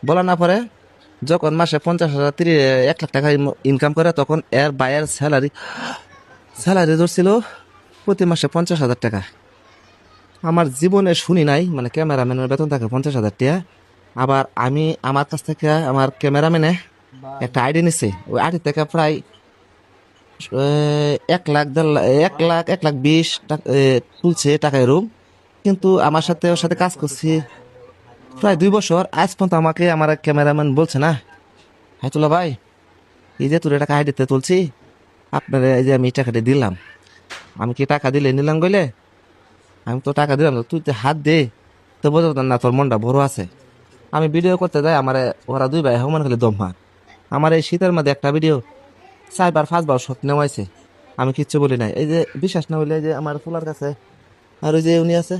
বলা না পরে যখন মাসে 50,000 1 লাখ টাকা ইনকাম করে তখন এর বায়ের স্যালারি ধরছিল প্রতি মাসে 50,000 টাকা। আমার জীবনে শুনি নাই মানে ক্যামেরাম্যানের বেতন থাকে 50,000 টাকা। আবার আমি আমার কাছ থেকে আমার ক্যামেরাম্যানে একটা আইডি নিছে, ওই আইডি থেকে প্রায় 1 লাখ 1.5 লাখ 1 লাখ 1,20,000 তুলছে টাকায় রুম। কিন্তু আমার সাথে ওর সাথে কাজ করছি প্রায় 2 বছর, আজ পর্যন্ত আমাকে আমার ক্যামেরাম্যান বলছে না, হ্যাঁ তুলা ভাই এই যে তোর টাকা আইডিতে তুলছি আপনার এই যে আমি টাকাটা দিলাম, আমি কি টাকা দিলে নিলাম গইলে, আমি তো টাকা দিলাম না, তুই তো হাত দে তো বোঝো না তোর মনটা বড় আছে। আমি ভিডিও করতে যাই আমার ওরা 2 ভাই সমান খালি দম হার। আমার এই শীতের মধ্যে একটা ভিডিও 4-5 বার শট নেওয়াইছে, আমি কিচ্ছু বলি নাই। এই যে বিশ্বাস না হইলে যে আমার ফুলার কাছে আর ওই যে উনি আছে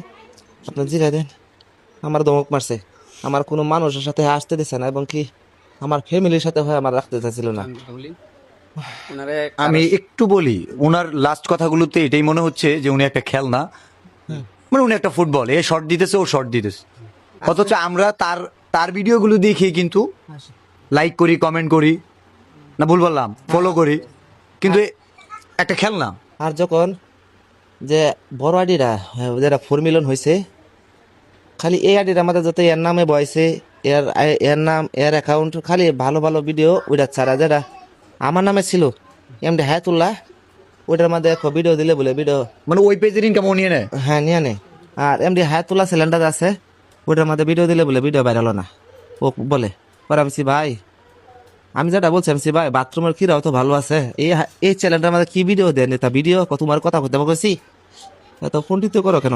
আপনার জিগাই দেন, আমার ধমক মারছে, আমার কোনো মানুষের সাথে আসতে দিচ্ছে না এবং কি আমার ফ্যামিলির সাথে হয় আমার রাখতে চাইছিল না। আমি একটু বলি, ওনার লাস্ট কথাগুলোতে এটাই মনে হচ্ছে যে উনি একটা খেলনা, মানে উনি একটা ফুটবল, এ শর্ট দিতেছে ও শর্ট দিতেছে, অথচ আমরা তার তার ভিডিওগুলো দেখি কিন্তু লাইক করি, কমেন্ট করি, না ভুল বললাম, ফলো করি, কিন্তু একটা খেলনা। আর যখন যে বড় আইডিরা যেটা 4 মিলিয়ন হয়েছে, খালি এই আইডির আমাদের যত এর নামে বয়সে এর নাম এর অ্যাকাউন্ট খালি ভালো ভালো ভিডিও ওইটা ছাড়া যেটা আমার নামে ছিল এমডি হায়াতুল্লাহ, ওইটার মধ্যে দেখো ভিডিও দিলে বলে ভিডিও মানে ওই পেজের ইনকাম ও নিয়ে নেয়। হ্যাঁ নিয়ে নে। আর এমডি হায়াতুল্লাহ সিলিন্ডার আছে, ওইটার মধ্যে ভিডিও দিলে বলে ভিডিও ভাইরাল না। ও বলে পরে আমি ভাই, আমি যেটা বলছি আমি ভাই বাথরুমের কিরাও তো ভালো আছে, এই চ্যানেলটার মধ্যে কি ভিডিও দেন, তা ভিডিও তোমার কথা কইতে বলছি, এত ফোনটি তো করো কেন,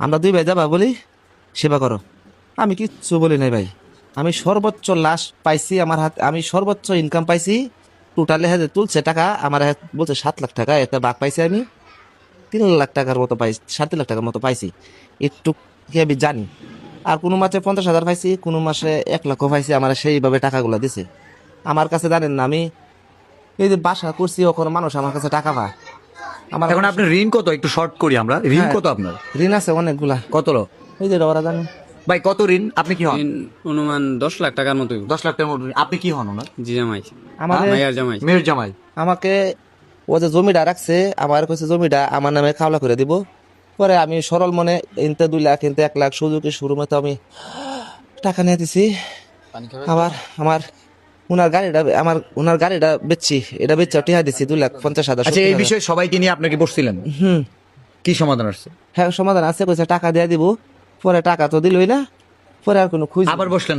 আমরা 2 ভাই যাবা বলি সেবা করো। আমি কিচ্ছু বলি নাই ভাই, আমি সর্বোচ্চ লাস্ট পাইছি আমার হাতে, আমি সর্বোচ্চ ইনকাম পাইছি টোটালে হাতে তুলছে টাকা আমার বলছে 7 লাখ টাকা, একটা বাঘ পাইছি আমি 3 লাখ টাকার মতো পাইছি, 7 লাখ টাকার মতো পাইছি একটু কি আমি জানি। আর কোনো মাসে 50,000 পাইছি, কোনো মাসে 1 লাখও পাইছি, আমার সেইভাবে টাকাগুলো দিছে। আমার কাছে জানেন না আমি এই যে বাসা করছি ওখানে মানুষ আমার কাছে টাকা পায়। আমার এখন আপনার ঋণ কত, একটু শর্ট করি আমরা, ঋণ কত আপনার? ঋণ আছে অনেকগুলা, কত লো? এই যে ওরা জানেন। ভাই কত ঋণ? আপনি কি হন? অনুমান 10 লাখ টাকার মতো। 10 লাখ টাকার মতো ঋণ। আপনি কি হন ওনার? জি জামাই, আমাদের মাইয়ার জামাই। মেয়ের জামাই। আমাকে ও যে জমিটা রাখছে আমার কাছে জমিটা আমার নামে খাওলা করে দিব, পরে আমি সরল মনে ইনতে 2 লাখ ইনতে 1 লাখ সুযোগের শুরু মতো আমি টাকা নিয়ে দিছি। আবার আমার ওনার গাড়িটা বেচছি, এটা বেচে টিহা দিছি 2,50,000। আচ্ছা, এই বিষয়ে সবাইকে নিয়ে আপনাকে বসছিলেন, কি সমাধান আসছে? হ্যাঁ সমাধান আছে, কইছে টাকা দিয়ে দিব, পরে টাকা তো দিলই না, পরে আর কোনো খুঁজ আবার বসলেন?